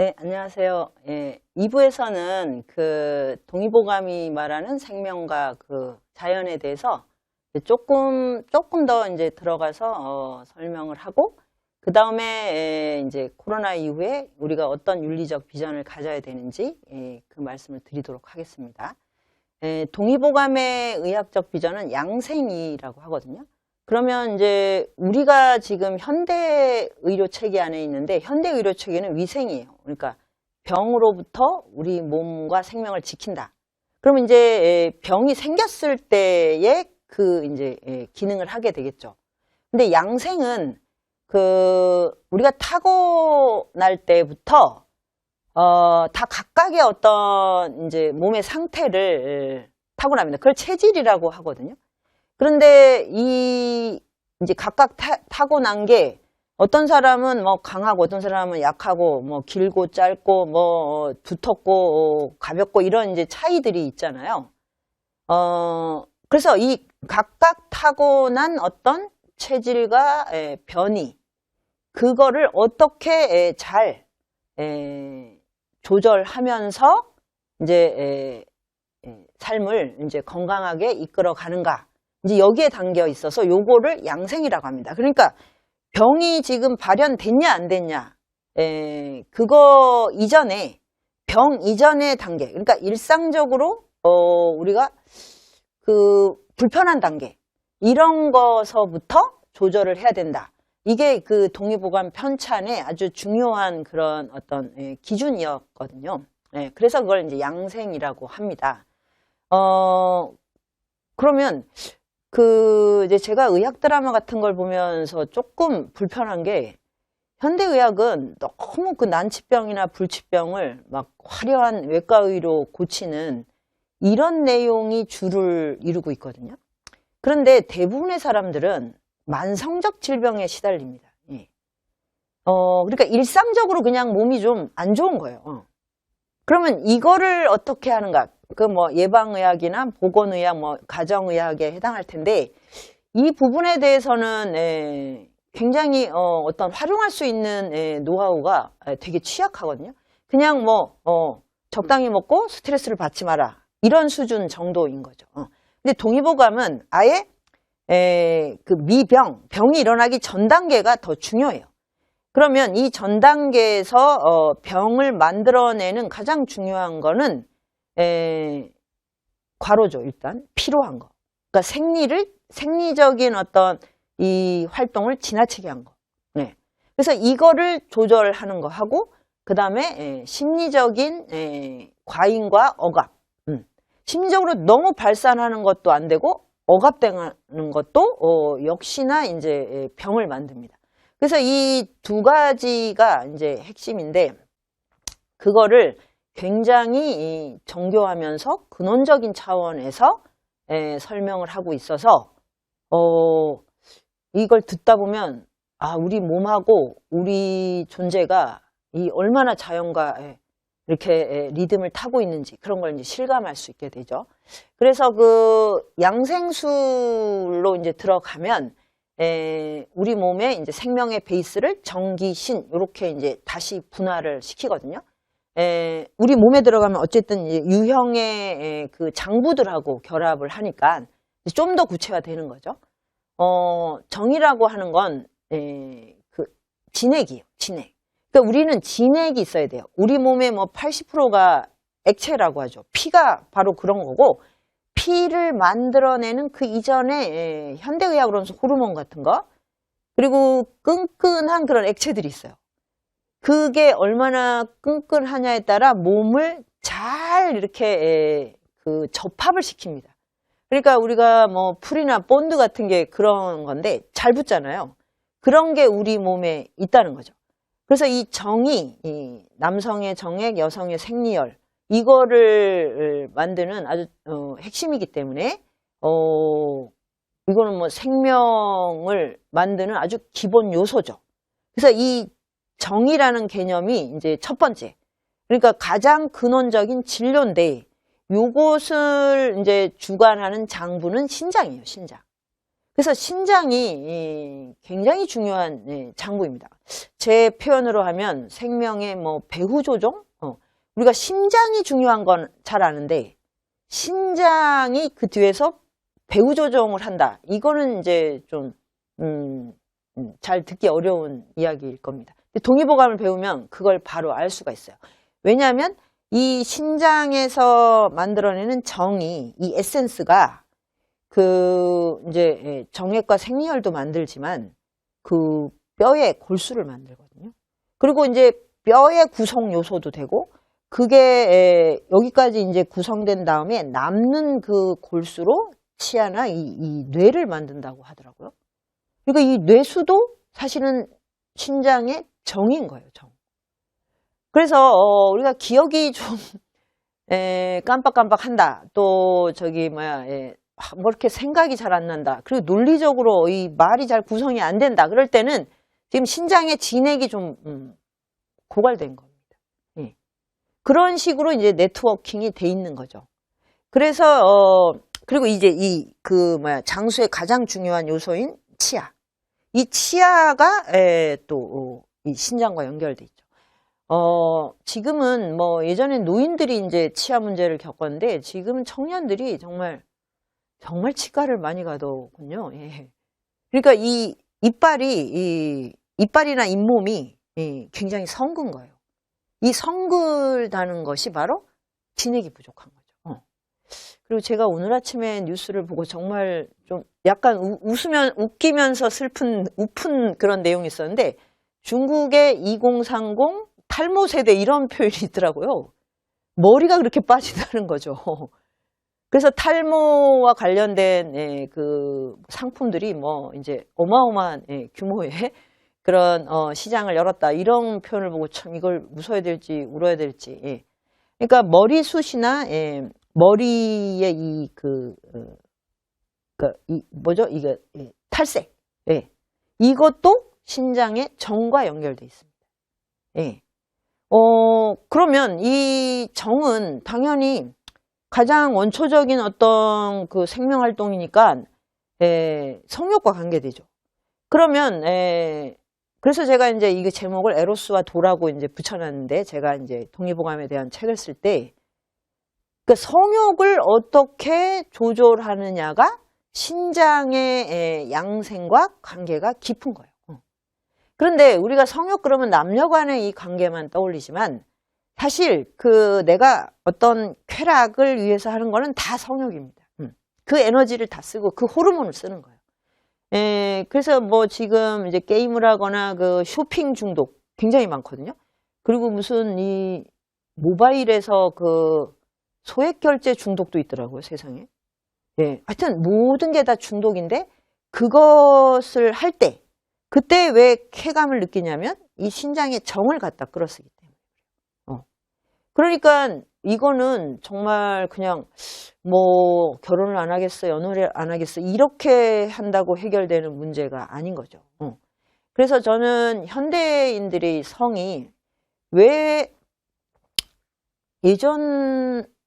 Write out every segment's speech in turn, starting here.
네, 안녕하세요. 예, 2부에서는 그 동의보감이 말하는 생명과 그 자연에 대해서 조금 더 이제 들어가서 설명을 하고, 그 다음에 이제 코로나 이후에 우리가 어떤 윤리적 비전을 가져야 되는지 그 말씀을 드리도록 하겠습니다. 동의보감의 의학적 비전은 양생이라고 하거든요. 그러면 이제 우리가 지금 현대 의료 체계 안에 있는데, 현대 의료 체계는 위생이에요. 그러니까 병으로부터 우리 몸과 생명을 지킨다. 그러면 이제 병이 생겼을 때에 그 이제 기능을 하게 되겠죠. 근데 양생은 그 우리가 타고날 때부터 다 각각의 어떤 이제 몸의 상태를 타고납니다. 그걸 체질이라고 하거든요. 그런데 이제 각각 타고난 게 어떤 사람은 뭐 강하고 어떤 사람은 약하고 뭐 길고 짧고 뭐 두텁고 가볍고 이런 이제 차이들이 있잖아요. 그래서 이 각각 타고난 어떤 체질과 변이, 그거를 어떻게 잘 조절하면서 이제 삶을 이제 건강하게 이끌어 가는가, 이제 여기에 담겨 있어서 요거를 양생이라고 합니다. 그러니까 병이 지금 발현됐냐 안 됐냐, 그거 이전에, 병 이전의 단계, 그러니까 일상적으로 우리가 그 불편한 단계, 이런 거서부터 조절을 해야 된다. 이게 그 동의보감 편찬의 아주 중요한 그런 어떤 기준이었거든요. 그래서 그걸 이제 양생이라고 합니다. 그러면 이제 제가 의학 드라마 같은 걸 보면서 조금 불편한 게, 현대의학은 너무 그 난치병이나 불치병을 막 화려한 외과의로 고치는 이런 내용이 주를 이루고 있거든요. 그런데 대부분의 사람들은 만성적 질병에 시달립니다. 그러니까 일상적으로 그냥 몸이 좀 안 좋은 거예요. 그러면 이거를 어떻게 하는가? 그 뭐 예방의학이나 보건의학, 뭐 가정의학에 해당할 텐데, 이 부분에 대해서는 굉장히 어떤 활용할 수 있는 노하우가 되게 취약하거든요. 그냥 뭐 적당히 먹고 스트레스를 받지 마라, 이런 수준 정도인 거죠. 근데 동의보감은 아예 그 병이 일어나기 전 단계가 더 중요해요. 그러면 이 전 단계에서 병을 만들어내는 가장 중요한 거는 과로죠. 일단 필요한 거. 그러니까 생리적인 어떤 이 활동을 지나치게 한 거. 그래서 이거를 조절하는 거 하고, 그 다음에 심리적인 과잉과 억압. 심리적으로 너무 발산하는 것도 안 되고 억압되는 것도 역시나 이제 병을 만듭니다. 그래서 이 두 가지가 이제 핵심인데, 그거를 굉장히 정교하면서 근원적인 차원에서 설명을 하고 있어서 이걸 듣다 보면, 아, 우리 몸하고 우리 존재가 얼마나 자연과 이렇게 리듬을 타고 있는지, 그런 걸 이제 실감할 수 있게 되죠. 그래서 그 양생술로 이제 들어가면 우리 몸의 이제 생명의 베이스를 정기, 신, 이렇게 이제 다시 분화를 시키거든요. 우리 몸에 들어가면 어쨌든 유형의 그 장부들하고 결합을 하니까 좀 더 구체화되는 거죠. 정이라고 하는 건 그 진액이에요. 진액. 그러니까 우리는 진액이 있어야 돼요. 우리 몸의 뭐 80%가 액체라고 하죠. 피가 바로 그런 거고, 피를 만들어내는 그 이전에 현대의학으로는 호르몬 같은 거, 그리고 끈끈한 그런 액체들이 있어요. 그게 얼마나 끈끈하냐에 따라 몸을 잘 이렇게 그 접합을 시킵니다. 그러니까 우리가 뭐 풀이나 본드 같은 게 그런 건데 잘 붙잖아요. 그런 게 우리 몸에 있다는 거죠. 그래서 이 정이, 이 남성의 정액, 여성의 생리혈, 이거를 만드는 아주 핵심이기 때문에 이거는 뭐 생명을 만드는 아주 기본 요소죠. 그래서 이 정이라는 개념이 이제 첫 번째, 그러니까 가장 근원적인 진료인데, 요것을 이제 주관하는 장부는 신장이에요. 신장. 그래서 신장이 굉장히 중요한 장부입니다. 제 표현으로 하면 생명의 뭐 배후 조종? 우리가 심장이 중요한 건 잘 아는데 신장이 그 뒤에서 배후 조종을 한다. 이거는 이제 좀 잘 듣기 어려운 이야기일 겁니다. 동의보감을 배우면 그걸 바로 알 수가 있어요. 왜냐하면 이 신장에서 만들어내는 정이, 이 에센스가 이제 정액과 생리혈도 만들지만 그 뼈의 골수를 만들거든요. 그리고 이제 뼈의 구성 요소도 되고 그게 여기까지 이제 구성된 다음에 남는 그 골수로 치아나 이 뇌를 만든다고 하더라고요. 그러니까 이 뇌수도 사실은 신장의 정인 거예요, 정. 그래서 우리가 기억이 좀 깜빡깜빡한다. 또 뭐 이렇게 생각이 잘 안 난다. 그리고 논리적으로 이 말이 잘 구성이 안 된다. 그럴 때는 지금 신장의 진액이 좀 고갈된 겁니다. 예. 그런 식으로 이제 네트워킹이 돼 있는 거죠. 그래서 그리고 이제 장수의 가장 중요한 요소인 치아. 이 치아가 또 이 신장과 연결돼 있죠. 지금은 뭐 예전엔 노인들이 이제 치아 문제를 겪었는데 지금은 청년들이 정말 치과를 많이 가더군요. 예. 그러니까 이 이빨이나 잇몸이 굉장히 성근 거예요. 이 성글다는 것이 바로 진액이 부족한 거죠. 그리고 제가 오늘 아침에 뉴스를 보고 정말 좀 약간 웃기면서 우픈 그런 내용이 있었는데 중국의 2030 탈모 세대 이런 표현이 있더라고요. 머리가 그렇게 빠진다는 거죠. 그래서 탈모와 관련된 그 상품들이 뭐 이제 어마어마한 규모의 그런 시장을 열었다. 이런 표현을 보고 참 이걸 웃어야 될지 울어야 될지. 그러니까 머리숱이나 머리의 뭐죠? 이게 탈색. 이것도 신장의 정과 연결돼 있습니다. 그러면 이 정은 당연히 가장 원초적인 어떤 그 생명 활동이니까 성욕과 관계되죠. 그러면 그래서 제가 이제 이 제목을 에로스와 도라고 이제 붙여놨는데 제가 이제 동의보감에 대한 책을 쓸 때 그 성욕을 어떻게 조절하느냐가 신장의 양생과 관계가 깊은 거예요. 그런데 우리가 성욕 그러면 남녀 간의 이 관계만 떠올리지만 사실 내가 어떤 쾌락을 위해서 하는 거는 다 성욕입니다. 그 에너지를 다 쓰고 그 호르몬을 쓰는 거예요. 그래서 뭐 지금 이제 게임을 하거나 그 쇼핑 중독 굉장히 많거든요. 그리고 무슨 이 모바일에서 그 소액 결제 중독도 있더라고요, 세상에. 하여튼 모든 게 다 중독인데 그것을 할 때 그때 왜 쾌감을 느끼냐면 이 신장의 정을 갖다 끌어쓰기 때문에. 그러니까 이거는 정말 그냥 뭐 결혼을 안 하겠어, 연애를 안 하겠어 이렇게 한다고 해결되는 문제가 아닌 거죠. 그래서 저는 현대인들의 성이 왜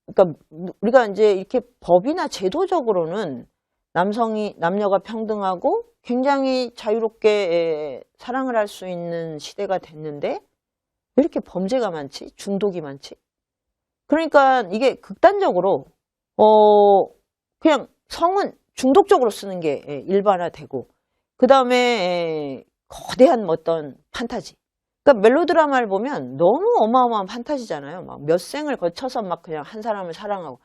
그러니까 우리가 이제 이렇게 법이나 제도적으로는 남녀가 평등하고 굉장히 자유롭게 사랑을 할 수 있는 시대가 됐는데 왜 이렇게 범죄가 많지? 중독이 많지? 그러니까 이게 극단적으로 그냥 성은 중독적으로 쓰는 게 일반화되고 그 다음에 거대한 어떤 판타지. 그러니까 멜로드라마를 보면 너무 어마어마한 판타지잖아요. 막 몇 생을 거쳐서 막 그냥 한 사람을 사랑하고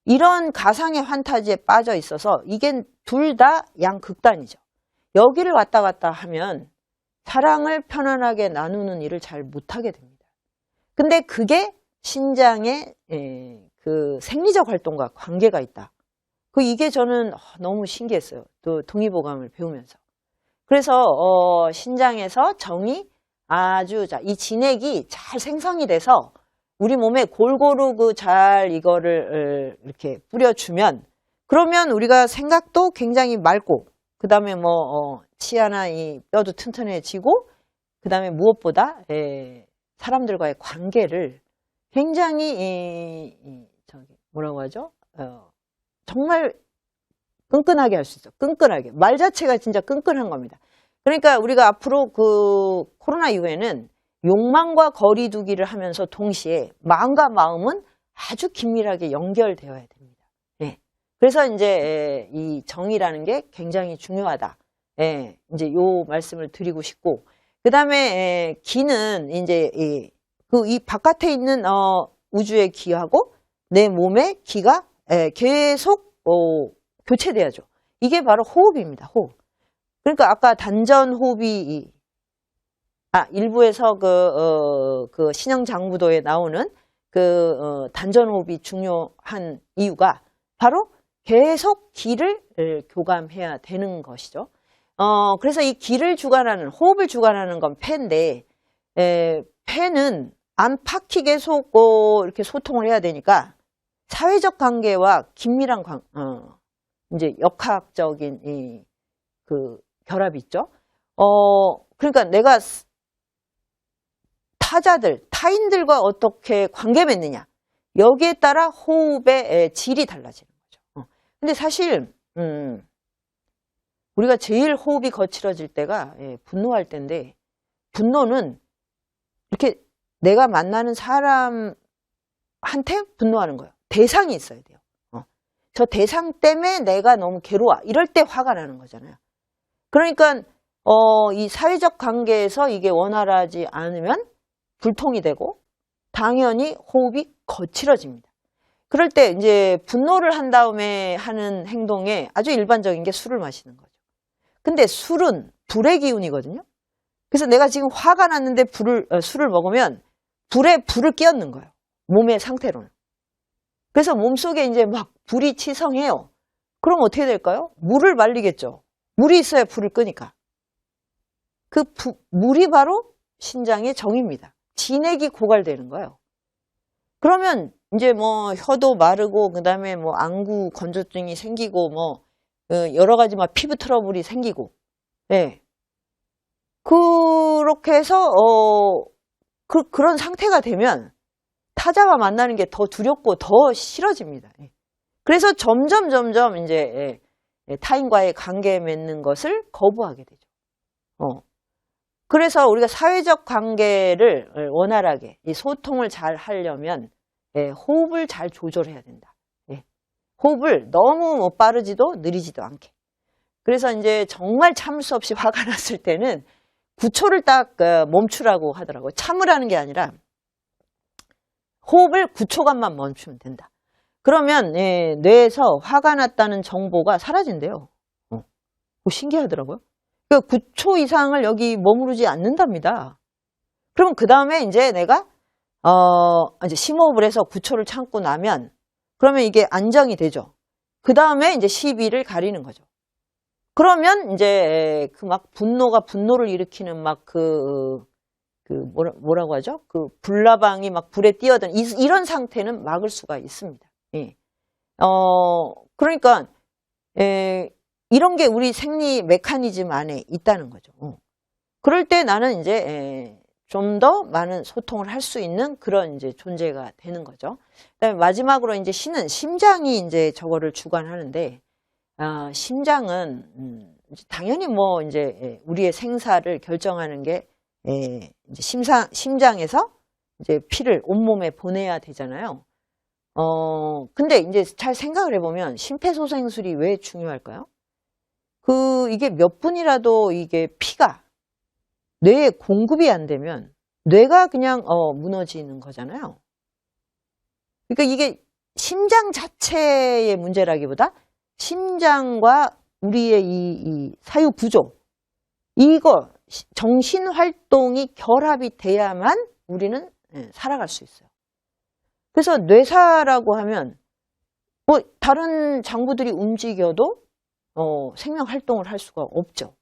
이런 가상의 판타지에 빠져 있어서 이게 둘 다 양극단이죠. 여기를 왔다 갔다 하면 사랑을 편안하게 나누는 일을 잘 못하게 됩니다. 근데 그게 신장의 그 생리적 활동과 관계가 있다. 이게 저는 너무 신기했어요. 또 동의보감을 배우면서. 그래서 신장에서 정이 아주 이 진액이 잘 생성이 돼서 우리 몸에 골고루 잘 이거를 이렇게 뿌려주면 그러면 우리가 생각도 굉장히 맑고 그 다음에 뭐 치아나 이 뼈도 튼튼해지고 그 다음에 무엇보다 사람들과의 관계를 굉장히 뭐라고 하죠? 정말 끈끈하게 할 수 있어. 끈끈하게. 말 자체가 진짜 끈끈한 겁니다. 그러니까 우리가 앞으로 그 코로나 이후에는 욕망과 거리 두기를 하면서 동시에 마음과 마음은 아주 긴밀하게 연결되어야 됩니다. 예. 그래서 이제 이 정이라는 게 굉장히 중요하다. 예. 이제 요 말씀을 드리고 싶고, 그 다음에 기는 이제 이 바깥에 있는 우주의 기하고 내 몸의 기가 계속 교체돼야죠. 이게 바로 호흡입니다. 호흡. 그러니까 아까 단전 호흡이 일부에서 그 신영장부도에 나오는 그 단전 호흡이 중요한 이유가 바로 계속 기를 교감해야 되는 것이죠. 그래서 이 기를 주관하는, 호흡을 주관하는 건 폐인데, 폐는 안팎이 계속 이렇게 소통을 해야 되니까 사회적 관계와 긴밀한 이제 역학적인 그 결합이 있죠. 그러니까 내가 타인들과 어떻게 관계 맺느냐, 여기에 따라 호흡의 질이 달라지는 거죠. 근데 사실 우리가 제일 호흡이 거칠어질 때가 분노할 때인데, 분노는 이렇게 내가 만나는 사람한테 분노하는 거예요. 대상이 있어야 돼요. 저 대상 때문에 내가 너무 괴로워. 이럴 때 화가 나는 거잖아요. 그러니까 이 사회적 관계에서 이게 원활하지 않으면 불통이 되고 당연히 호흡이 거칠어집니다. 그럴 때 이제 분노를 한 다음에 하는 행동에 아주 일반적인 게 술을 마시는 거죠. 근데 술은 불의 기운이거든요. 그래서 내가 지금 화가 났는데 술을 먹으면 불을 끼얹는 거예요. 몸의 상태로는. 그래서 몸속에 이제 막 불이 치성해요. 그럼 어떻게 될까요? 물을 말리겠죠. 물이 있어야 불을 끄니까. 그 물이 바로 신장의 정입니다. 진액이 고갈되는 거예요. 그러면 이제 뭐 혀도 마르고 그다음에 뭐 안구 건조증이 생기고 뭐 여러 가지 막 피부 트러블이 생기고, 예. 그렇게 해서 그런 상태가 되면 타자와 만나는 게 더 두렵고 더 싫어집니다. 그래서 점점 이제 타인과의 관계 맺는 것을 거부하게 되죠. 그래서 우리가 사회적 관계를 원활하게 이 소통을 잘 하려면 호흡을 잘 조절해야 된다. 호흡을 너무 빠르지도 느리지도 않게. 그래서 이제 정말 참을 수 없이 화가 났을 때는 9초를 딱 멈추라고 하더라고요. 참으라는 게 아니라 호흡을 9초간만 멈추면 된다. 그러면 뇌에서 화가 났다는 정보가 사라진대요. 신기하더라고요. 그러니까 9초 이상을 여기 머무르지 않는답니다. 그럼 그 다음에 이제 내가 이제 심호흡을 해서 9초를 참고 나면 그러면 이게 안정이 되죠. 그 다음에 이제 시비를 가리는 거죠. 그러면 이제 그 막 분노를 일으키는 막 뭐라고 하죠? 그 불나방이 막 불에 뛰어든 이런 상태는 막을 수가 있습니다. 예. 그러니까 이런 게 우리 생리 메커니즘 안에 있다는 거죠. 그럴 때 나는 이제 좀 더 많은 소통을 할 수 있는 그런 이제 존재가 되는 거죠. 그다음에 마지막으로 이제 신은 심장이 이제 저거를 주관하는데, 심장은 당연히 뭐 이제 우리의 생사를 결정하는 게 이제 심장에서 이제 피를 온몸에 보내야 되잖아요. 근데 이제 잘 생각을 해보면 심폐소생술이 왜 중요할까요? 이게 몇 분이라도 이게 피가 뇌에 공급이 안 되면 뇌가 그냥 무너지는 거잖아요. 그러니까 이게 심장 자체의 문제라기보다 심장과 우리의 이 사유 구조, 이거 정신 활동이 결합이 돼야만 우리는 살아갈 수 있어요. 그래서 뇌사라고 하면 뭐 다른 장부들이 움직여도 생명 활동을 할 수가 없죠.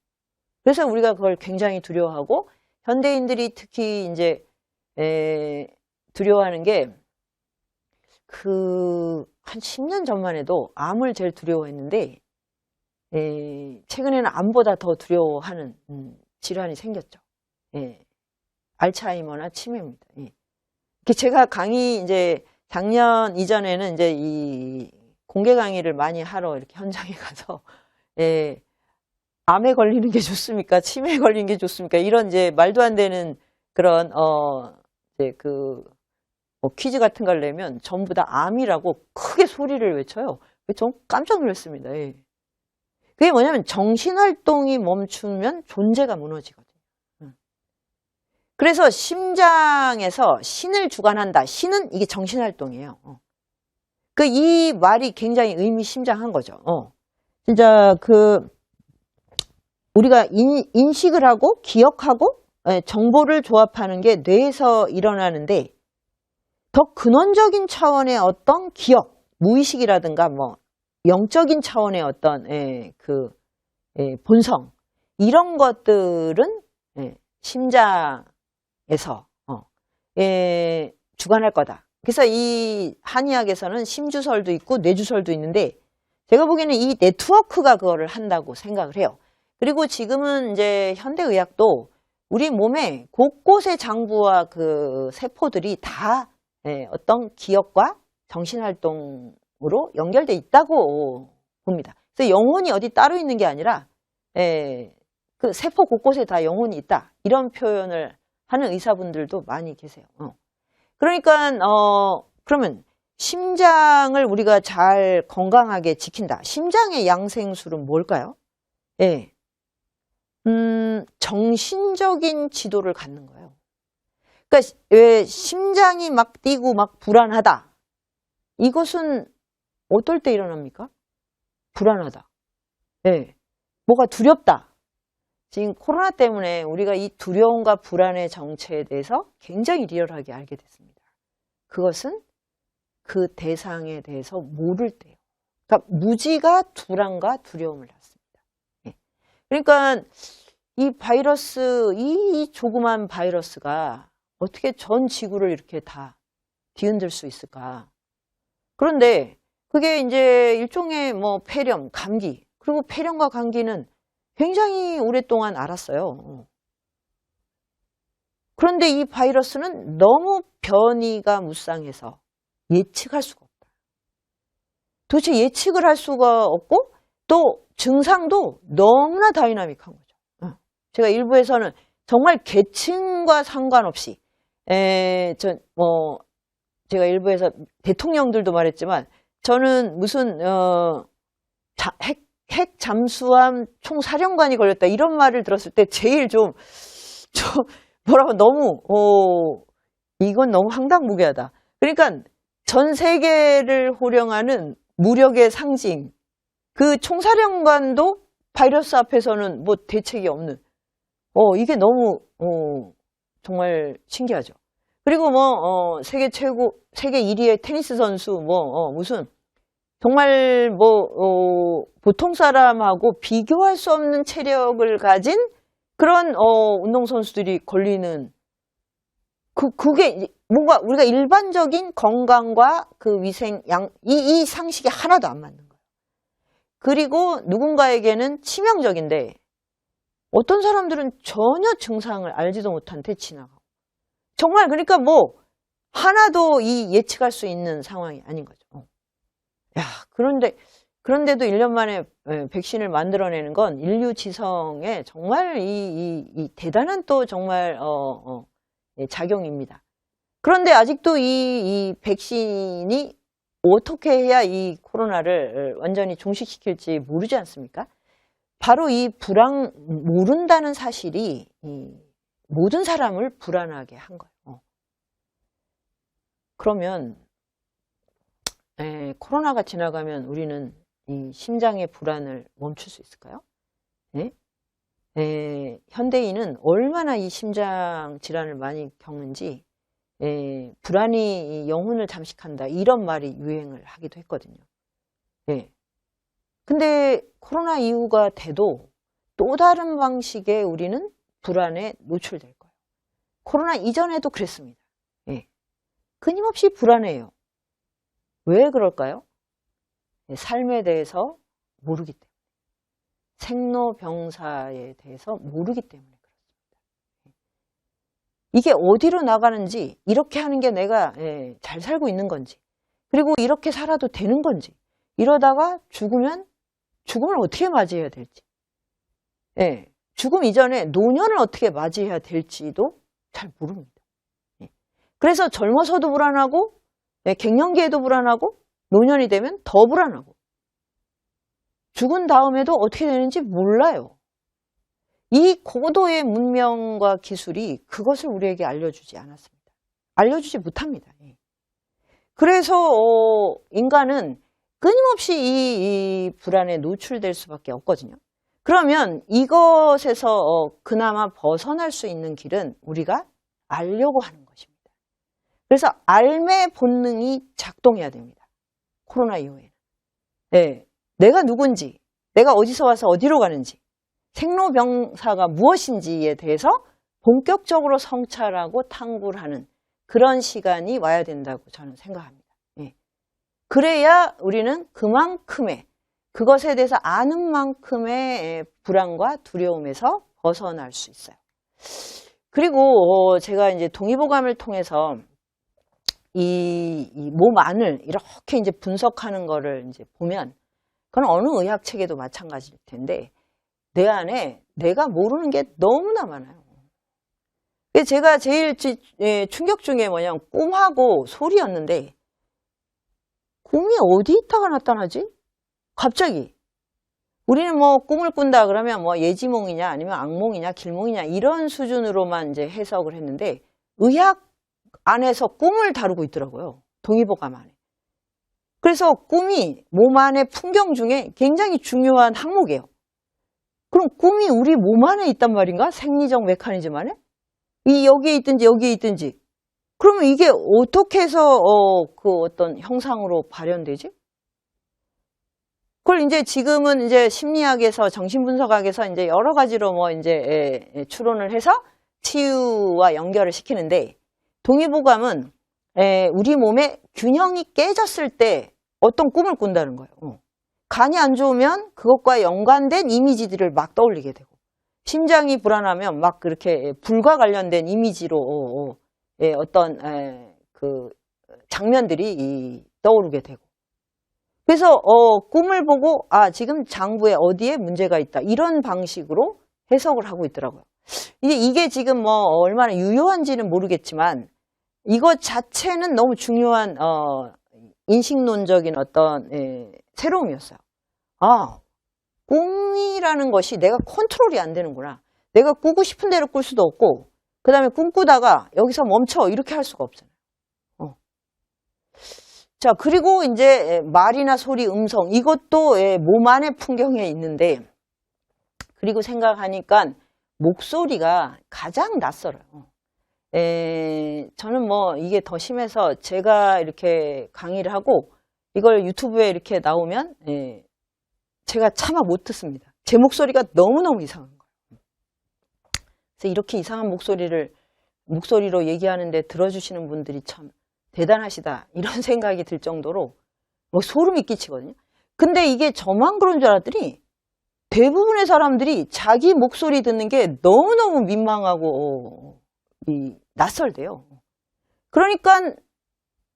그래서 우리가 그걸 굉장히 두려워하고, 현대인들이 특히 이제 두려워하는 게 한 10년 전만 해도 암을 제일 두려워했는데 최근에는 암보다 더 두려워하는 질환이 생겼죠. 알츠하이머나 치매입니다. 제가 강의 이제 작년 이전에는 이제 이 공개 강의를 많이 하러 이렇게 현장에 가서, 예, 암에 걸리는 게 좋습니까? 치매에 걸리는 게 좋습니까? 이런 이제 말도 안 되는 그런, 이제 뭐 퀴즈 같은 걸 내면 전부 다 암이라고 크게 소리를 외쳐요. 전 깜짝 놀랐습니다. 예. 그게 뭐냐면 정신활동이 멈추면 존재가 무너지거든요. 그래서 심장에서 신을 주관한다. 신은 이게 정신활동이에요. 이 말이 굉장히 의미심장한 거죠. 진짜 우리가 인식을 하고 기억하고 정보를 조합하는 게 뇌에서 일어나는데 더 근원적인 차원의 어떤 기억, 무의식이라든가 뭐 영적인 차원의 어떤 본성 이런 것들은 심장에서 주관할 거다. 그래서 이 한의학에서는 심주설도 있고 뇌주설도 있는데 제가 보기에는 이 네트워크가 그거를 한다고 생각을 해요. 그리고 지금은 이제 현대의학도 우리 몸에 곳곳의 장부와 그 세포들이 다 어떤 기억과 정신활동으로 연결돼 있다고 봅니다. 그래서 영혼이 어디 따로 있는 게 아니라 그 세포 곳곳에 다 영혼이 있다. 이런 표현을 하는 의사분들도 많이 계세요. 그러니까 그러면 심장을 우리가 잘 건강하게 지킨다. 심장의 양생술은 뭘까요? 예. 정신적인 지도를 갖는 거예요. 그러니까 왜 심장이 막 뛰고 막 불안하다. 이것은 어떨 때 일어납니까? 불안하다. 예. 뭐가 두렵다. 지금 코로나 때문에 우리가 이 두려움과 불안의 정체에 대해서 굉장히 리얼하게 알게 됐습니다. 그것은 그 대상에 대해서 모를 때요. 그러니까 무지가 불안과 두려움을 낳습니다. 예. 그러니까 이 바이러스, 이 조그만 바이러스가 어떻게 전 지구를 이렇게 다 뒤흔들 수 있을까? 그런데 그게 이제 일종의 뭐 폐렴, 감기, 그리고 폐렴과 감기는 굉장히 오랫동안 알았어요. 그런데 이 바이러스는 너무 변이가 무쌍해서 예측할 수가 없다. 도대체 예측을 할 수가 없고 또 증상도 너무나 다이나믹한 거죠. 제가 일부에서는 정말 계층과 상관없이 제가 일부에서 대통령들도 말했지만 저는 무슨 핵 잠수함 총사령관이 걸렸다 이런 말을 들었을 때 제일 좀 뭐라고 너무 이건 너무 황당무계하다. 그러니까 전 세계를 호령하는 무력의 상징 그 총사령관도 바이러스 앞에서는 뭐 대책이 없는 이게 너무 정말 신기하죠. 그리고 뭐 세계 1위의 테니스 선수 무슨 정말 보통 사람하고 비교할 수 없는 체력을 가진 그런 운동선수들이 걸리는 그게 뭔가 우리가 일반적인 건강과 그 위생 이 상식이 하나도 안 맞는 거예요. 그리고 누군가에게는 치명적인데 어떤 사람들은 전혀 증상을 알지도 못한 데 지나가고 정말 그러니까 뭐 하나도 예측할 수 있는 상황이 아닌 거죠. 야, 그런데도 1년 만에 백신을 만들어내는 건 인류 지성의 정말 이 대단한 또 정말 작용입니다. 그런데 아직도 이 백신이 어떻게 해야 이 코로나를 완전히 종식시킬지 모르지 않습니까? 바로 이 모른다는 사실이 모든 사람을 불안하게 한 거예요. 그러면 코로나가 지나가면 우리는 이 심장의 불안을 멈출 수 있을까요? 현대인은 얼마나 이 심장 질환을 많이 겪는지 불안이 영혼을 잠식한다 이런 말이 유행을 하기도 했거든요. 근데 코로나 이후가 돼도 또 다른 방식의 우리는 불안에 노출될 거예요. 코로나 이전에도 그랬습니다. 끊임없이 불안해요. 왜 그럴까요? 삶에 대해서 모르기 때문에. 생로병사에 대해서 모르기 때문에 그렇습니다. 이게 어디로 나가는지, 이렇게 하는 게 내가 잘 살고 있는 건지, 그리고 이렇게 살아도 되는 건지, 이러다가 죽음을 어떻게 맞이해야 될지. 예, 죽음 이전에 노년을 어떻게 맞이해야 될지도 잘 모릅니다. 예. 그래서 젊어서도 불안하고, 예, 갱년기에도 불안하고, 노년이 되면 더 불안하고, 죽은 다음에도 어떻게 되는지 몰라요. 이 고도의 문명과 기술이 그것을 우리에게 알려주지 않았습니다. 알려주지 못합니다. 예. 그래서 인간은 끊임없이 이 불안에 노출될 수밖에 없거든요. 그러면 이것에서 그나마 벗어날 수 있는 길은 우리가 알려고 하는 것입니다. 그래서 알매 본능이 작동해야 됩니다. 코로나 이후에는. 네, 내가 누군지, 내가 어디서 와서 어디로 가는지, 생로병사가 무엇인지에 대해서 본격적으로 성찰하고 탐구를 하는 그런 시간이 와야 된다고 저는 생각합니다. 예. 그래야 우리는 그만큼의, 그것에 대해서 아는 만큼의 불안과 두려움에서 벗어날 수 있어요. 그리고 제가 이제 동의보감을 통해서 이 몸 안을 이렇게 이제 분석하는 거를 이제 보면, 그건 어느 의학 체계도 마찬가지일 텐데, 내 안에 내가 모르는 게 너무나 많아요. 제가 제일 충격 중에 뭐냐면 꿈하고 소리였는데, 꿈이 어디 있다가 나타나지? 갑자기. 우리는 뭐 꿈을 꾼다 그러면 뭐 예지몽이냐 아니면 악몽이냐 길몽이냐 이런 수준으로만 이제 해석을 했는데, 의학 안에서 꿈을 다루고 있더라고요. 동의보감 안에. 그래서 꿈이 몸 안의 풍경 중에 굉장히 중요한 항목이에요. 그럼 꿈이 우리 몸 안에 있단 말인가? 생리적 메커니즘 안에? 여기에 있든지 여기에 있든지. 그러면 이게 어떻게 해서 그 어떤 형상으로 발현되지? 그걸 이제 지금은 이제 심리학에서 정신분석학에서 이제 여러 가지로 뭐 이제 추론을 해서 치유와 연결을 시키는데, 동의보감은 우리 몸의 균형이 깨졌을 때 어떤 꿈을 꾼다는 거예요. 간이 안 좋으면 그것과 연관된 이미지들을 막 떠올리게 되고, 심장이 불안하면 막 그렇게 불과 관련된 이미지로 어떤 그 장면들이 떠오르게 되고, 그래서 꿈을 보고 지금 장부에 어디에 문제가 있다 이런 방식으로 해석을 하고 있더라고요. 이게 지금 뭐 얼마나 유효한지는 모르겠지만 이것 자체는 너무 중요한 인식론적인 어떤 새로움이었어요. 꿈이라는 것이 내가 컨트롤이 안 되는구나. 내가 꾸고 싶은 대로 꿀 수도 없고, 그 다음에 꿈꾸다가 여기서 멈춰 이렇게 할 수가 없어요. 자, 그리고 이제 말이나 소리, 음성 이것도 몸 안의 풍경에 있는데, 그리고 생각하니까 목소리가 가장 낯설어요. 저는 뭐 이게 더 심해서 제가 이렇게 강의를 하고 이걸 유튜브에 이렇게 나오면 제가 차마 못 듣습니다. 제 목소리가 너무너무 이상한 거예요. 그래서 이렇게 이상한 목소리로 얘기하는데 들어주시는 분들이 참 대단하시다 이런 생각이 들 정도로 뭐 소름이 끼치거든요. 근데 이게 저만 그런 줄 알았더니 대부분의 사람들이 자기 목소리 듣는 게 너무너무 민망하고 낯설대요. 그러니까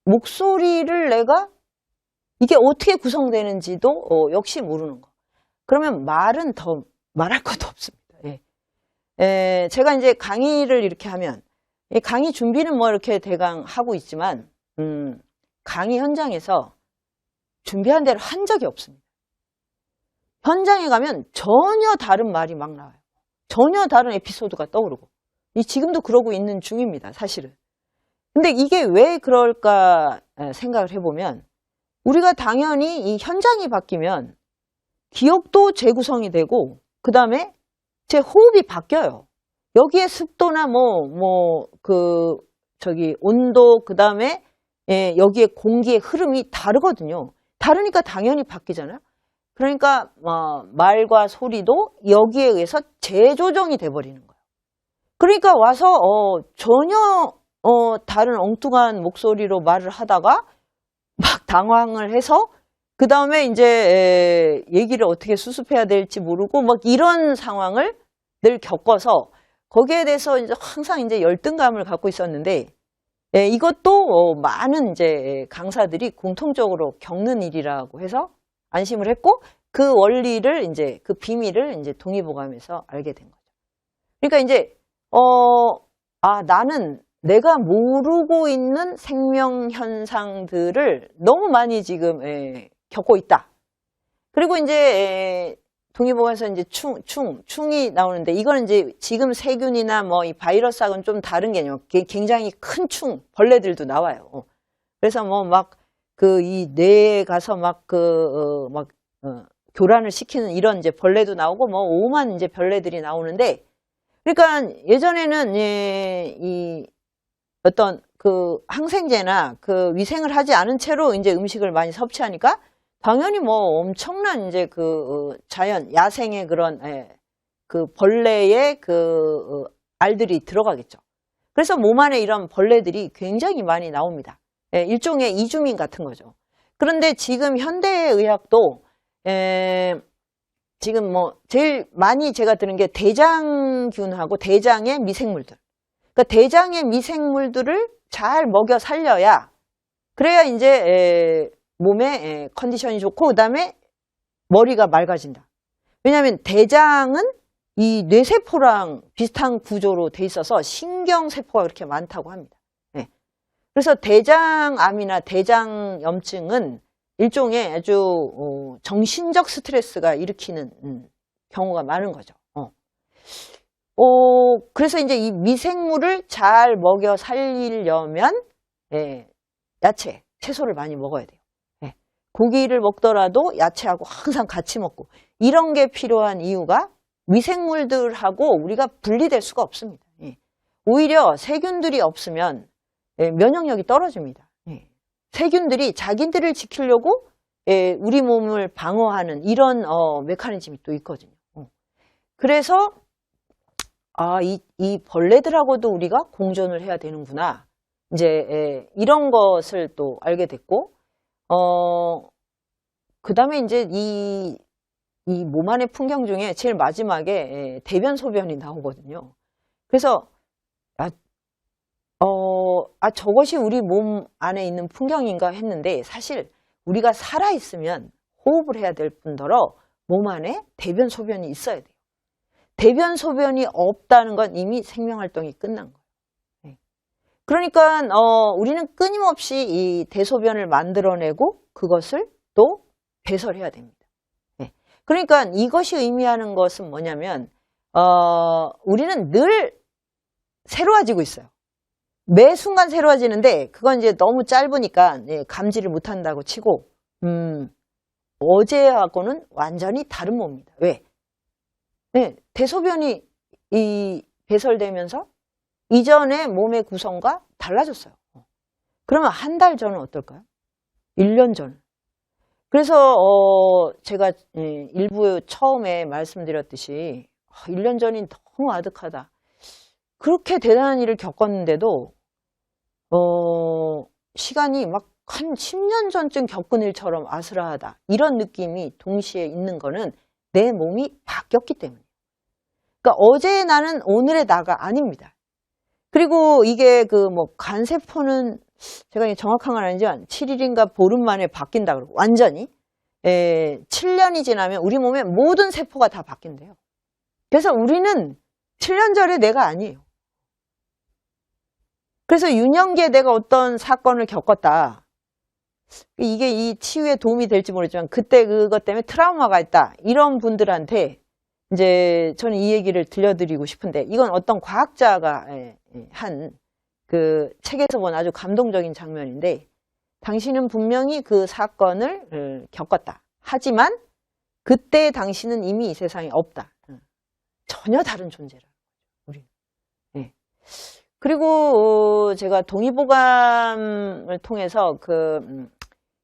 목소리를 내가 이게 어떻게 구성되는지도 역시 모르는 거. 그러면 말은 더 말할 것도 없습니다. 제가 이제 강의를 이렇게 하면, 강의 준비는 뭐 이렇게 대강 하고 있지만 강의 현장에서 준비한 대로 한 적이 없습니다. 현장에 가면 전혀 다른 말이 막 나와요. 전혀 다른 에피소드가 떠오르고, 지금도 그러고 있는 중입니다, 사실은. 근데 이게 왜 그럴까 생각을 해보면, 우리가 당연히 이 현장이 바뀌면 기억도 재구성이 되고, 그 다음에 제 호흡이 바뀌어요. 여기에 습도나 온도, 그 다음에 여기에 공기의 흐름이 다르거든요. 다르니까 당연히 바뀌잖아요. 그러니까 말과 소리도 여기에 의해서 재조정이 돼버리는 거예요. 그러니까 와서 전혀 다른 엉뚱한 목소리로 말을 하다가 막 당황을 해서 그 다음에 이제 얘기를 어떻게 수습해야 될지 모르고 막 이런 상황을 늘 겪어서 거기에 대해서 이제 항상 이제 열등감을 갖고 있었는데, 이것도 많은 이제 강사들이 공통적으로 겪는 일이라고 해서 안심을 했고 그 원리를 이제 그 비밀을 이제 동의보감에서 알게 된 거죠. 그러니까 이제 나는 내가 모르고 있는 생명 현상들을 너무 많이 지금 겪고 있다. 그리고 이제 동의보감에서 이제 충이 나오는데 이거는 이제 지금 세균이나 뭐 이 바이러스하고는 좀 다른 개념. 굉장히 큰 벌레들도 나와요. 그래서 뭐 막 이 뇌에 가서 교란을 시키는 이런 이제 벌레도 나오고 뭐 오만 이제 벌레들이 나오는데 그러니까 예전에는 이 어떤 그 항생제나 그 위생을 하지 않은 채로 이제 음식을 많이 섭취하니까 당연히 뭐 엄청난 이제 자연 야생의 그런 그 벌레의 알들이 들어가겠죠. 그래서 몸 안에 이런 벌레들이 굉장히 많이 나옵니다. 일종의 이주민 같은 거죠. 그런데 지금 현대의학도 지금 뭐 제일 많이 제가 들은 게 대장균하고 대장의 미생물들. 그러니까 대장의 미생물들을 잘 먹여 살려야 그래야 이제 몸의 컨디션이 좋고 그다음에 머리가 맑아진다. 왜냐하면 대장은 이 뇌세포랑 비슷한 구조로 돼 있어서 신경세포가 그렇게 많다고 합니다. 그래서 대장암이나 대장염증은 일종의 아주 정신적 스트레스가 일으키는 경우가 많은 거죠. 그래서 이제 이 미생물을 잘 먹여 살리려면 야채, 채소를 많이 먹어야 돼요. 고기를 먹더라도 야채하고 항상 같이 먹고 이런 게 필요한 이유가 미생물들하고 우리가 분리될 수가 없습니다. 오히려 세균들이 없으면 면역력이 떨어집니다. 세균들이 자기들을 지키려고 우리 몸을 방어하는 이런 메커니즘이 또 있거든요. 그래서 이 벌레들하고도 우리가 공존을 해야 되는구나. 이제 이런 것을 또 알게 됐고 그 다음에 이제 이 몸 안의 풍경 중에 제일 마지막에 대변 소변이 나오거든요. 그래서 저것이 우리 몸 안에 있는 풍경인가 했는데 사실 우리가 살아있으면 호흡을 해야 될 뿐더러 몸 안에 대변 소변이 있어야 돼요. 대변 소변이 없다는 건 이미 생명활동이 끝난 거예요. 그러니까 우리는 끊임없이 이 대소변을 만들어내고 그것을 또 배설해야 됩니다. 그러니까 이것이 의미하는 것은 뭐냐면 우리는 늘 새로워지고 있어요. 매 순간 새로워지는데 그건 이제 너무 짧으니까 감지를 못한다고 치고 어제하고는 완전히 다른 몸입니다. 왜? 대소변이 배설되면서 이전의 몸의 구성과 달라졌어요. 그러면 한 달 전은 어떨까요? 1년 전. 그래서 제가 일부 처음에 말씀드렸듯이 1년 전이 너무 아득하다. 그렇게 대단한 일을 겪었는데도 시간이 막 한 10년 전쯤 겪은 일처럼 아슬아하다. 이런 느낌이 동시에 있는 거는 내 몸이 바뀌었기 때문이에요. 그러니까 어제의 나는 오늘의 나가 아닙니다. 그리고 이게 간세포는 제가 정확한 건 아니지만 7일인가 보름 만에 바뀐다 그러고 완전히 7년이 지나면 우리 몸의 모든 세포가 다 바뀐대요. 그래서 우리는 7년 전에 내가 아니에요. 그래서 유년기에 내가 어떤 사건을 겪었다. 이게 이 치유에 도움이 될지 모르지만 그때 그것 때문에 트라우마가 있다. 이런 분들한테 이제 저는 이 얘기를 들려드리고 싶은데 이건 어떤 과학자가 한 그 책에서 본 아주 감동적인 장면인데 당신은 분명히 그 사건을 겪었다. 하지만 그때 당신은 이미 이 세상에 없다. 전혀 다른 존재라. 우리. 그리고 제가 동의보감을 통해서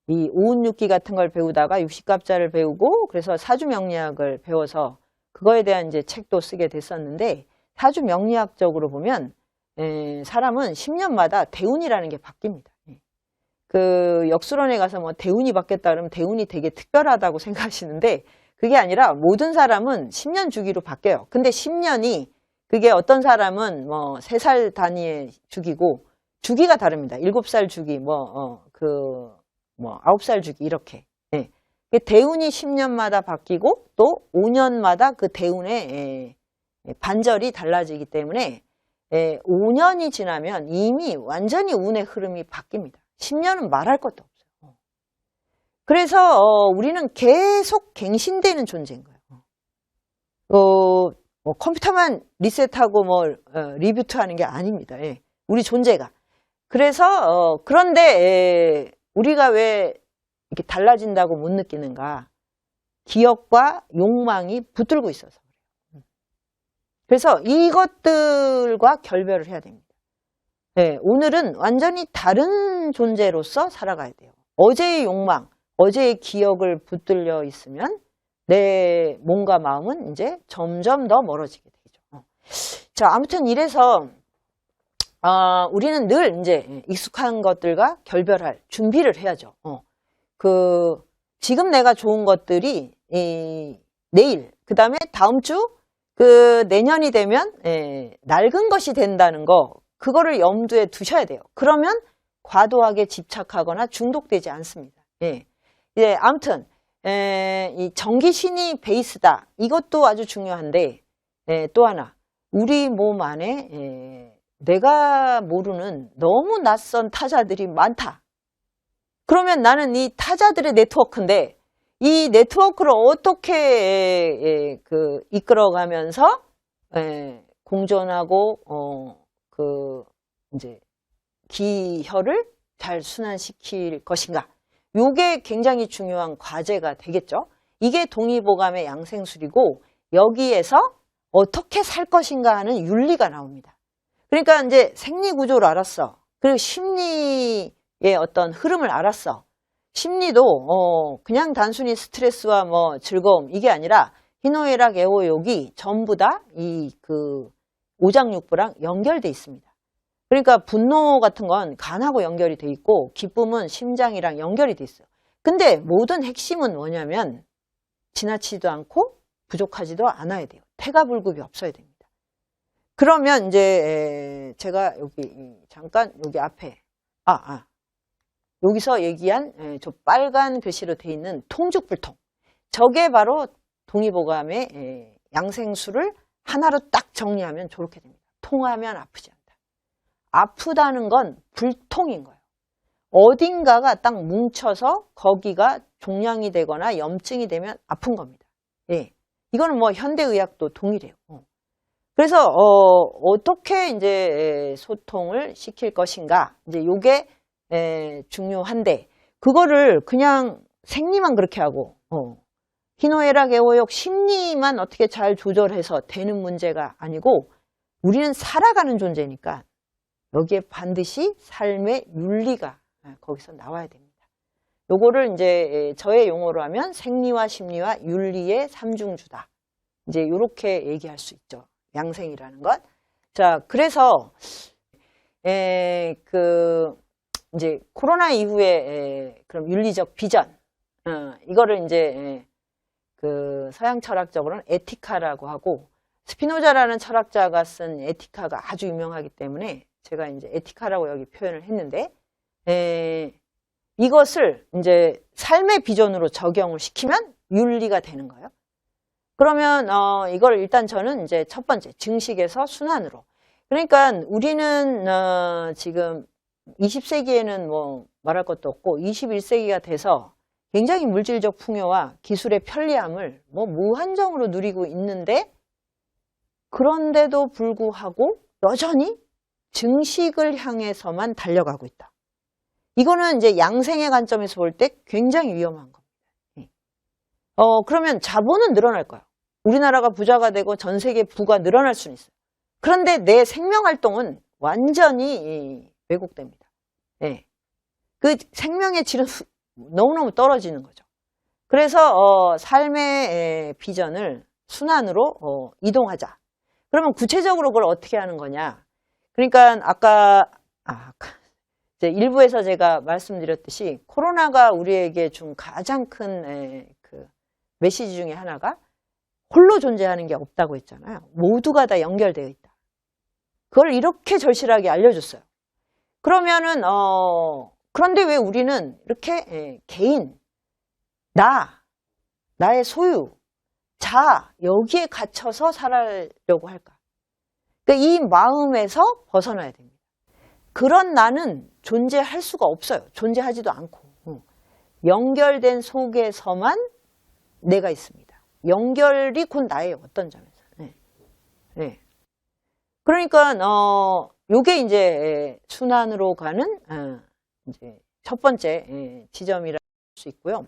이 오운육기 같은 걸 배우다가 육식갑자를 배우고 그래서 사주명리학을 배워서 그거에 대한 이제 책도 쓰게 됐었는데 사주명리학적으로 보면 사람은 10년마다 대운이라는 게 바뀝니다. 그 역술원에 가서 뭐 대운이 바뀌었다 그러면 대운이 되게 특별하다고 생각하시는데 그게 아니라 모든 사람은 10년 주기로 바뀌어요. 근데 10년이 그게 어떤 사람은 뭐 3살 단위의 주기고 주기가 다릅니다. 7살 주기, 9살 주기 이렇게. 대운이 10년마다 바뀌고 또 5년마다 그 대운의 반절이 달라지기 때문에 5년이 지나면 이미 완전히 운의 흐름이 바뀝니다. 10년은 말할 것도 없어요. 그래서 우리는 계속 갱신되는 존재인 거예요. 뭐 컴퓨터만 리셋하고 리부트하는 게 아닙니다. 우리 존재가. 그래서 그런데 우리가 왜 이렇게 달라진다고 못 느끼는가? 기억과 욕망이 붙들고 있어서 그래요. 그래서 이것들과 결별을 해야 됩니다. 오늘은 완전히 다른 존재로서 살아가야 돼요. 어제의 욕망, 어제의 기억을 붙들려 있으면 내 몸과 마음은 이제 점점 더 멀어지게 되죠. 자, 아무튼 이래서 우리는 늘 이제 익숙한 것들과 결별할 준비를 해야죠. 지금 내가 좋은 것들이 내일, 그 다음에 다음 주, 내년이 되면 낡은 것이 된다는 거, 그거를 염두에 두셔야 돼요. 그러면 과도하게 집착하거나 중독되지 않습니다. 아무튼 이 정기신이 베이스다. 이것도 아주 중요한데 또 하나, 우리 몸 안에 내가 모르는 너무 낯선 타자들이 많다. 그러면 나는 이 타자들의 네트워크인데 이 네트워크를 어떻게 이끌어가면서 공존하고 이제 기혈을 잘 순환시킬 것인가? 요게 굉장히 중요한 과제가 되겠죠. 이게 동의보감의 양생술이고 여기에서 어떻게 살 것인가 하는 윤리가 나옵니다. 그러니까 이제 생리구조를 알았어. 그리고 심리의 어떤 흐름을 알았어. 심리도 그냥 단순히 스트레스와 즐거움 이게 아니라 희노애락 애호욕이 전부 다 이 오장육부랑 연결돼 있습니다. 그러니까 분노 같은 건 간하고 연결이 돼 있고 기쁨은 심장이랑 연결이 돼 있어요. 근데 모든 핵심은 뭐냐면 지나치지도 않고 부족하지도 않아야 돼요. 태가불급이 없어야 됩니다. 그러면 이제 제가 여기 잠깐 여기 앞에 여기서 얘기한 저 빨간 글씨로 돼 있는 통죽불통, 저게 바로 동의보감의 양생술을 하나로 딱 정리하면 저렇게 됩니다. 통하면 아프지 않다. 아프다는 건 불통인 거예요. 어딘가가 딱 뭉쳐서 거기가 종양이 되거나 염증이 되면 아픈 겁니다. 이거는 현대의학도 동일해요. 그래서 어떻게 이제 소통을 시킬 것인가, 이제 요게 중요한데, 그거를 그냥 생리만 그렇게 하고 희노애락 애호욕 심리만 어떻게 잘 조절해서 되는 문제가 아니고, 우리는 살아가는 존재니까 여기에 반드시 삶의 윤리가 거기서 나와야 됩니다. 요거를 이제 저의 용어로 하면 생리와 심리와 윤리의 삼중주다. 이제 요렇게 얘기할 수 있죠. 양생이라는 것. 자, 그래서 이제 코로나 이후에 그럼 윤리적 비전, 이거를 이제 서양 철학적으로는 에티카라고 하고, 스피노자라는 철학자가 쓴 에티카가 아주 유명하기 때문에 제가 이제 에티카라고 여기 표현을 했는데, 이것을 이제 삶의 비전으로 적용을 시키면 윤리가 되는 거예요. 그러면 이걸 일단 저는 이제 첫 번째 증식에서 순환으로. 그러니까 우리는 지금 20세기에는 말할 것도 없고 21세기가 돼서 굉장히 물질적 풍요와 기술의 편리함을 무한정으로 누리고 있는데, 그런데도 불구하고 여전히 증식을 향해서만 달려가고 있다. 이거는 이제 양생의 관점에서 볼 때 굉장히 위험한 겁니다. 그러면 자본은 늘어날 거야. 우리나라가 부자가 되고 전 세계 부가 늘어날 수는 있어요. 그런데 내 생명활동은 완전히 왜곡됩니다. 그 생명의 질은 너무너무 떨어지는 거죠. 그래서 삶의 비전을 순환으로 이동하자. 그러면 구체적으로 그걸 어떻게 하는 거냐? 그러니까 아까 이제 일부에서 제가 말씀드렸듯이 코로나가 우리에게 준 가장 큰 메시지 중에 하나가 홀로 존재하는 게 없다고 했잖아요. 모두가 다 연결되어 있다. 그걸 이렇게 절실하게 알려줬어요. 그러면은 그런데 왜 우리는 이렇게 개인, 나, 나의 소유, 자아, 여기에 갇혀서 살아려고 할까? 그러니까 이 마음에서 벗어나야 됩니다. 그런 나는 존재할 수가 없어요. 존재하지도 않고. 연결된 속에서만 내가 있습니다. 연결이 곧 나예요. 어떤 점에서. 네. 네. 그러니까 요게 이제 순환으로 가는 이제 첫 번째 지점이라 할 수 있고요.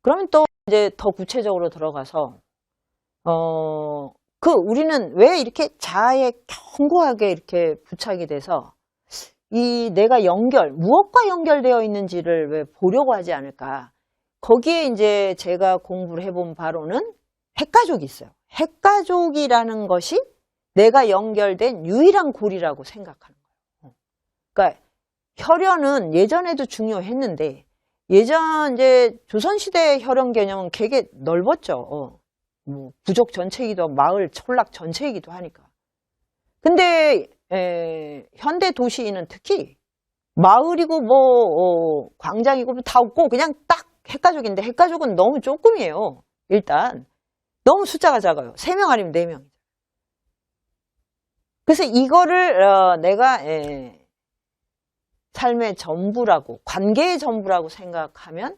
그러면 또 이제 더 구체적으로 들어가서 우리는 왜 이렇게 자아에 견고하게 이렇게 부착이 돼서 이 내가 무엇과 연결되어 있는지를 왜 보려고 하지 않을까? 거기에 이제 제가 공부를 해본 바로는 핵가족이 있어요. 핵가족이라는 것이 내가 연결된 유일한 고리라고 생각하는 거예요. 그러니까 혈연은 예전에도 중요했는데 예전 이제 조선시대 혈연 개념은 되게 넓었죠. 뭐 부족 전체이기도 하고 마을 촌락 전체이기도 하니까. 근데 현대 도시는 특히 마을이고 뭐 광장이고 다 없고 그냥 딱 핵가족인데 핵가족은 너무 조금이에요. 일단 너무 숫자가 작아요. 3명 아니면 4명. 그래서 이거를 내가 삶의 전부라고, 관계의 전부라고 생각하면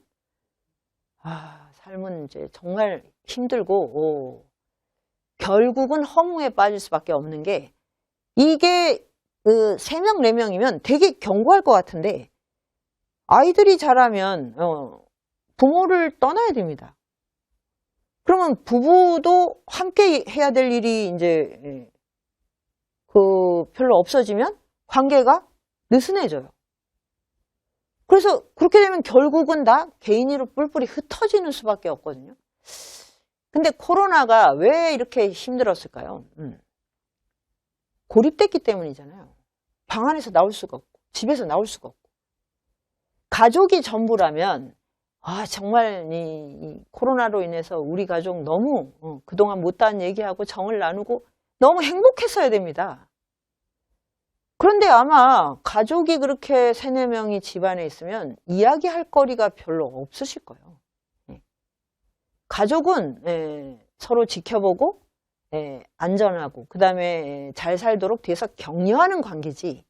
삶은 이제 정말 힘들고 결국은 허무에 빠질 수밖에 없는 게 이게 3명, 4명이면 되게 견고할 것 같은데 아이들이 자라면 부모를 떠나야 됩니다. 그러면 부부도 함께 해야 될 일이 이제 별로 없어지면 관계가 느슨해져요. 그래서 그렇게 되면 결국은 다 개인으로 뿔뿔이 흩어지는 수밖에 없거든요. 근데 코로나가 왜 이렇게 힘들었을까요? 고립됐기 때문이잖아요. 방 안에서 나올 수가 없고 집에서 나올 수가 없고 가족이 전부라면 정말 이 코로나로 인해서 우리 가족 너무 그동안 못다한 얘기하고 정을 나누고 너무 행복했어야 됩니다. 그런데 아마 가족이 그렇게 3, 4명이 집안에 있으면 이야기할 거리가 별로 없으실 거예요. 가족은 서로 지켜보고 안전하고 그 다음에 잘 살도록 뒤에서 격려하는 관계지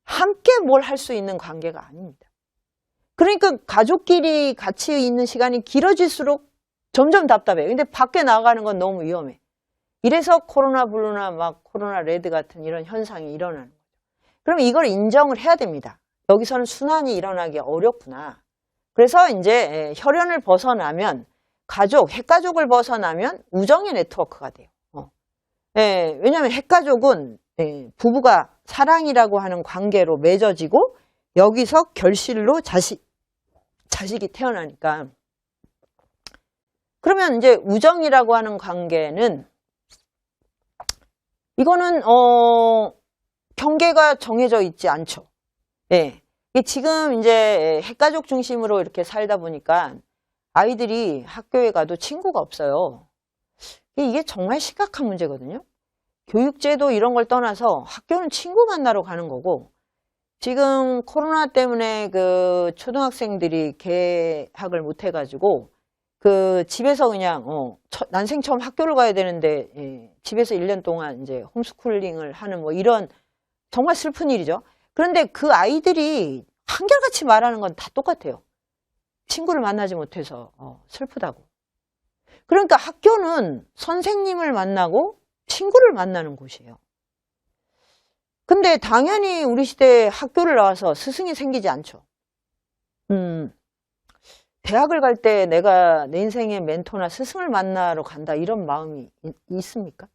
함께 뭘 할 수 있는 관계가 아닙니다. 그러니까 가족끼리 같이 있는 시간이 길어질수록 점점 답답해요. 근데 밖에 나가는 건 너무 위험해. 이래서 코로나 블루나 막 코로나 레드 같은 이런 현상이 일어나는 거죠. 그럼 이걸 인정을 해야 됩니다. 여기서는 순환이 일어나기 어렵구나. 그래서 이제 혈연을 벗어나면 가족, 핵가족을 벗어나면 우정의 네트워크가 돼요. 왜냐하면 핵가족은 부부가 사랑이라고 하는 관계로 맺어지고 여기서 결실로 자식이 태어나니까. 그러면 이제 우정이라고 하는 관계는 이거는 경계가 정해져 있지 않죠. 지금 이제 핵가족 중심으로 이렇게 살다 보니까 아이들이 학교에 가도 친구가 없어요. 이게 정말 심각한 문제거든요. 교육제도 이런 걸 떠나서 학교는 친구 만나러 가는 거고 지금 코로나 때문에 그 초등학생들이 개학을 못 해가지고 그 집에서 그냥 난생 처음 학교를 가야 되는데 집에서 1년 동안 이제 홈스쿨링을 하는 뭐 이런 정말 슬픈 일이죠. 그런데 그 아이들이 한결같이 말하는 건 다 똑같아요. 친구를 만나지 못해서 슬프다고. 그러니까 학교는 선생님을 만나고 친구를 만나는 곳이에요. 근데 당연히 우리 시대에 학교를 나와서 스승이 생기지 않죠. 대학을 갈 때 내가 내 인생의 멘토나 스승을 만나러 간다 이런 마음이 있습니까?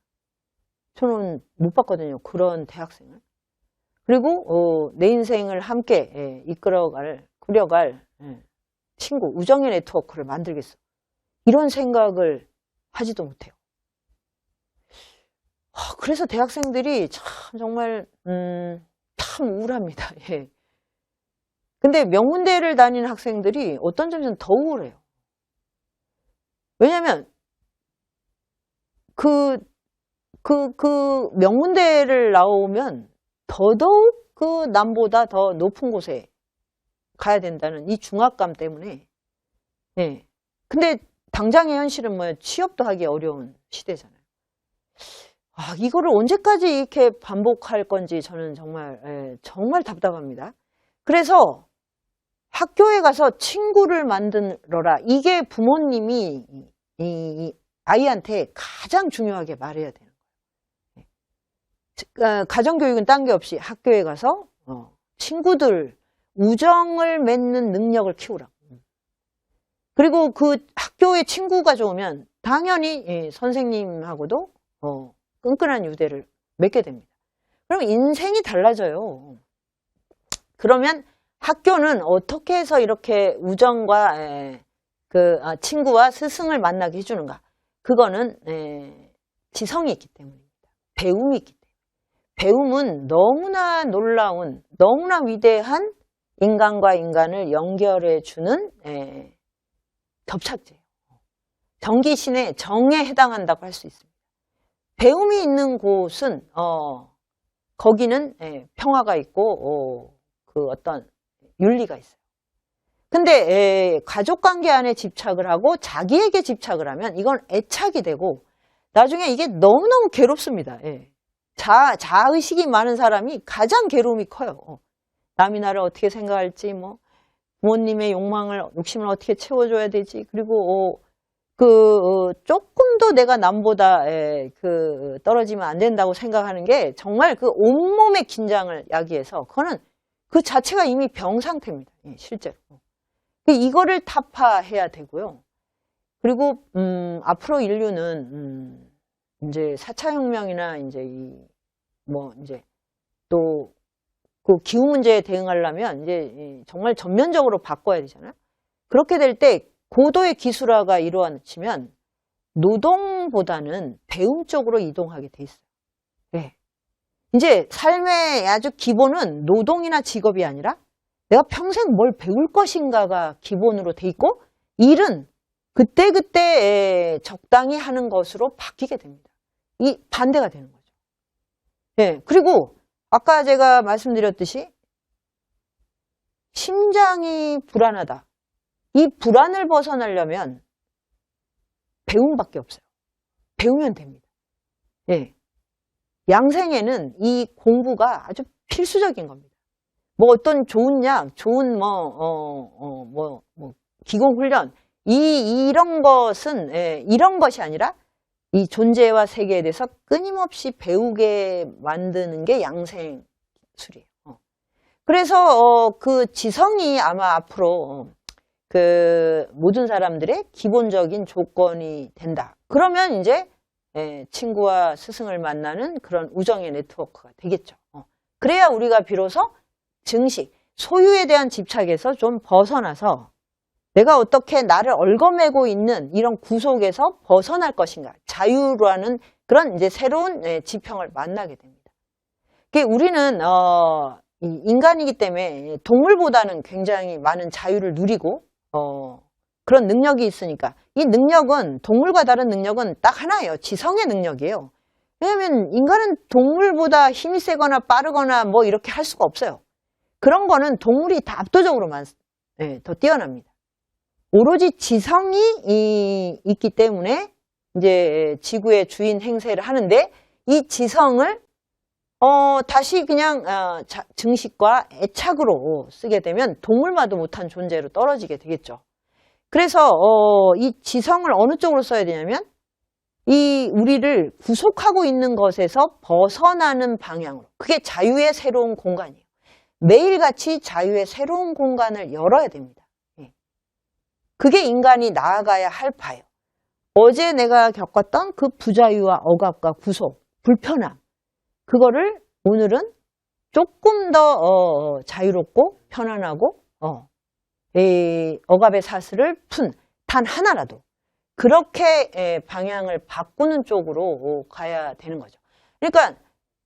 저는 못 봤거든요. 그런 대학생을. 그리고 내 인생을 함께 꾸려갈 친구, 우정의 네트워크를 만들겠어. 이런 생각을 하지도 못해요. 그래서 대학생들이 정말 참 우울합니다. 근데 명문대를 다니는 학생들이 어떤 점에서는 더 우울해요. 왜냐하면 그 명문대를 나오면 더더욱 그 남보다 더 높은 곳에 가야 된다는 이 중압감 때문에 근데 당장의 현실은 뭐 취업도 하기 어려운 시대잖아요. 이거를 언제까지 이렇게 반복할 건지 저는 정말 정말 답답합니다. 그래서 학교에 가서 친구를 만들어라. 이게 부모님이 이 아이한테 가장 중요하게 말해야 되는 거예요. 가정교육은 딴 게 없이 학교에 가서 친구들, 우정을 맺는 능력을 키우라. 그리고 그 학교에 친구가 좋으면 당연히 선생님하고도 끈끈한 유대를 맺게 됩니다. 그럼 인생이 달라져요. 그러면 학교는 어떻게 해서 이렇게 우정과 친구와 스승을 만나게 해주는가? 그거는 지성이 있기 때문입니다. 배움이 있기 때문에. 배움은 너무나 놀라운, 너무나 위대한 인간과 인간을 연결해주는 접착제예요. 정기신의 정에 해당한다고 할 수 있습니다. 배움이 있는 곳은 거기는 평화가 있고 그 어떤 윤리가 있어요. 근데 가족관계 안에 집착을 하고 자기에게 집착을 하면 이건 애착이 되고 나중에 이게 너무너무 괴롭습니다. 자의식이 많은 사람이 가장 괴로움이 커요. 남이 나를 어떻게 생각할지, 뭐 부모님의 욕심을 어떻게 채워줘야 되지. 그리고 조금 더 내가 남보다 떨어지면 안 된다고 생각하는 게 정말 그 온몸의 긴장을 야기해서 그거는 그 자체가 이미 병 상태입니다. 실제로. 이거를 타파해야 되고요. 그리고 앞으로 인류는 이제 4차 혁명이나 이제 또 그 기후 문제에 대응하려면 이제 정말 전면적으로 바꿔야 되잖아요. 그렇게 될 때 고도의 기술화가 이루어지면 노동보다는 배움 쪽으로 이동하게 돼 있어요. 이제 삶의 아주 기본은 노동이나 직업이 아니라 내가 평생 뭘 배울 것인가가 기본으로 돼 있고 일은 그때그때 적당히 하는 것으로 바뀌게 됩니다. 이 반대가 되는 거죠. 그리고 아까 제가 말씀드렸듯이 심장이 불안하다. 이 불안을 벗어나려면 배움밖에 없어요. 배우면 됩니다. 양생에는 이 공부가 아주 필수적인 겁니다. 뭐 어떤 좋은 약, 좋은 기공훈련, 이런 것이 아니라 이 존재와 세계에 대해서 끊임없이 배우게 만드는 게 양생술이에요. 그래서 그 지성이 아마 앞으로 그 모든 사람들의 기본적인 조건이 된다. 그러면 이제 친구와 스승을 만나는 그런 우정의 네트워크가 되겠죠. 그래야 우리가 비로소 증식, 소유에 대한 집착에서 좀 벗어나서 내가 어떻게 나를 얽어매고 있는 이런 구속에서 벗어날 것인가. 자유라는 그런 이제 새로운 지평을 만나게 됩니다. 우리는 인간이기 때문에 동물보다는 굉장히 많은 자유를 누리고 그런 능력이 있으니까 이 능력은 동물과 다른 능력은 딱 하나예요. 지성의 능력이에요. 왜냐하면 인간은 동물보다 힘이 세거나 빠르거나 뭐 이렇게 할 수가 없어요. 그런 거는 동물이 다 압도적으로 더 뛰어납니다. 오로지 지성이 있기 때문에 이제 지구의 주인 행세를 하는데 이 지성을 다시 그냥 증식과 애착으로 쓰게 되면 동물마도 못한 존재로 떨어지게 되겠죠. 그래서 이 지성을 어느 쪽으로 써야 되냐면 이 우리를 구속하고 있는 것에서 벗어나는 방향으로. 그게 자유의 새로운 공간이에요. 매일같이 자유의 새로운 공간을 열어야 됩니다. 그게 인간이 나아가야 할 바예요. 어제 내가 겪었던 그 부자유와 억압과 구속, 불편함, 그거를 오늘은 조금 더 자유롭고 편안하고 억압의 사슬을 푼 단 하나라도 그렇게 방향을 바꾸는 쪽으로 가야 되는 거죠. 그러니까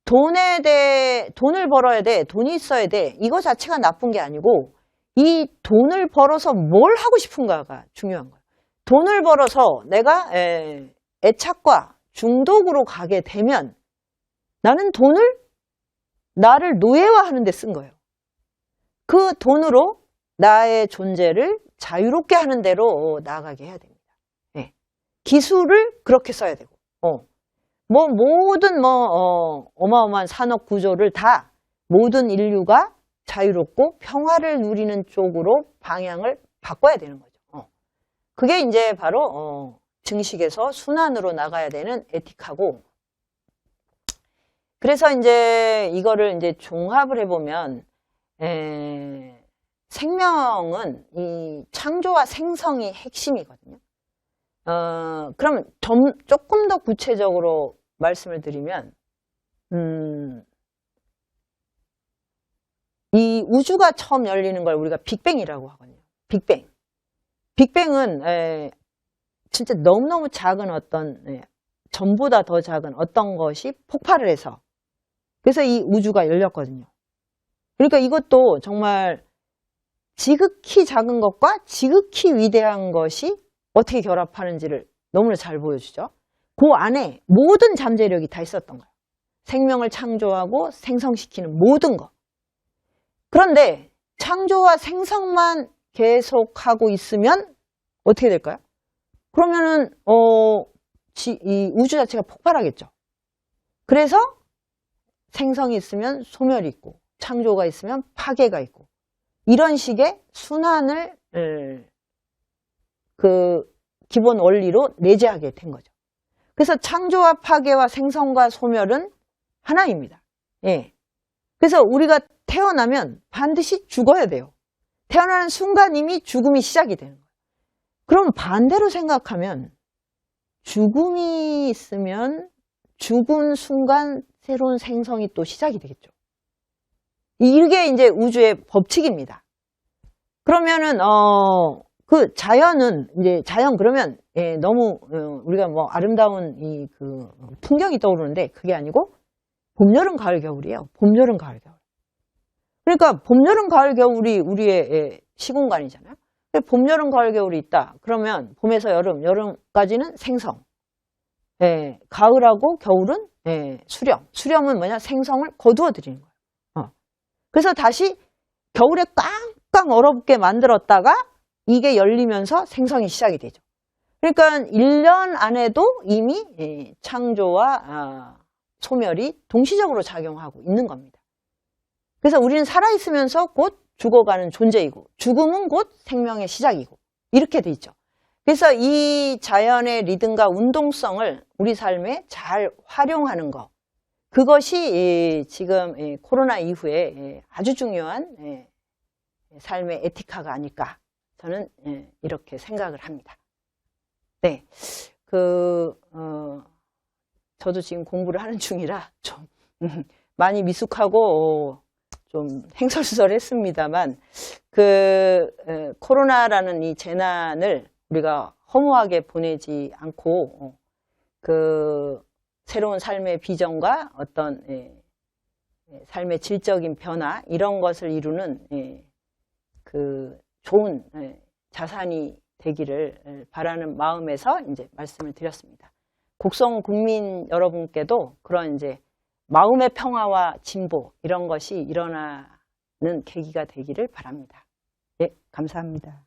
돈을 벌어야 돼, 돈이 있어야 돼, 이거 자체가 나쁜 게 아니고 이 돈을 벌어서 뭘 하고 싶은가가 중요한 거예요. 돈을 벌어서 내가 애착과 중독으로 가게 되면 나는 돈을 나를 노예화하는 데 쓴 거예요. 그 돈으로 나의 존재를 자유롭게 하는 대로 나아가게 해야 됩니다. 기술을 그렇게 써야 되고, 뭐 모든 어마어마한 산업 구조를 다 모든 인류가 자유롭고 평화를 누리는 쪽으로 방향을 바꿔야 되는 거죠. 그게 이제 바로 증식에서 순환으로 나가야 되는 에틱하고, 그래서 이제 이거를 이제 종합을 해보면 생명은 이 창조와 생성이 핵심이거든요. 그럼 조금 더 구체적으로 말씀을 드리면, 이 우주가 처음 열리는 걸 우리가 빅뱅이라고 하거든요. 빅뱅. 빅뱅은 진짜 너무너무 작은 어떤, 전보다 더 작은 어떤 것이 폭발을 해서, 그래서 이 우주가 열렸거든요. 그러니까 이것도 정말 지극히 작은 것과 지극히 위대한 것이 어떻게 결합하는지를 너무나 잘 보여주죠. 그 안에 모든 잠재력이 다 있었던 거예요. 생명을 창조하고 생성시키는 모든 것. 그런데 창조와 생성만 계속하고 있으면 어떻게 될까요? 그러면은 이 우주 자체가 폭발하겠죠. 그래서 생성이 있으면 소멸이 있고, 창조가 있으면 파괴가 있고, 이런 식의 순환을 그 기본 원리로 내재하게 된 거죠. 그래서 창조와 파괴와 생성과 소멸은 하나입니다. 예. 그래서 우리가 태어나면 반드시 죽어야 돼요. 태어나는 순간 이미 죽음이 시작이 되는 거예요. 그럼 반대로 생각하면 죽음이 있으면 죽은 순간 새로운 생성이 또 시작이 되겠죠. 이게 이제 우주의 법칙입니다. 그러면은 그 자연은 이제 자연 그러면 너무 우리가 뭐 아름다운 이 그 풍경이 떠오르는데 그게 아니고 봄, 여름, 가을, 겨울이에요. 봄, 여름, 가을, 겨울. 그러니까 봄, 여름, 가을, 겨울이 우리의 시공간이잖아요. 봄, 여름, 가을, 겨울이 있다. 그러면 봄에서 여름, 여름까지는 생성. 가을하고 겨울은 수렴. 수렴은 뭐냐? 생성을 거두어 들이는 거예요. 그래서 다시 겨울에 깡깡 얼어붙게 만들었다가 이게 열리면서 생성이 시작이 되죠. 그러니까 1년 안에도 이미 창조와 소멸이 동시적으로 작용하고 있는 겁니다. 그래서 우리는 살아있으면서 곧 죽어가는 존재이고 죽음은 곧 생명의 시작이고 이렇게 돼 있죠. 그래서 이 자연의 리듬과 운동성을 우리 삶에 잘 활용하는 것, 그것이 지금 코로나 이후에 아주 중요한 삶의 에티카가 아닐까 저는 이렇게 생각을 합니다. 네, 저도 지금 공부를 하는 중이라 좀 많이 미숙하고 좀 행설수설했습니다만 코로나라는 이 재난을 우리가 허무하게 보내지 않고 새로운 삶의 비전과 어떤 삶의 질적인 변화 이런 것을 이루는 좋은 자산이 되기를 바라는 마음에서 이제 말씀을 드렸습니다. 곡성 국민 여러분께도 그런 이제 마음의 평화와 진보 이런 것이 일어나는 계기가 되기를 바랍니다. 예, 감사합니다.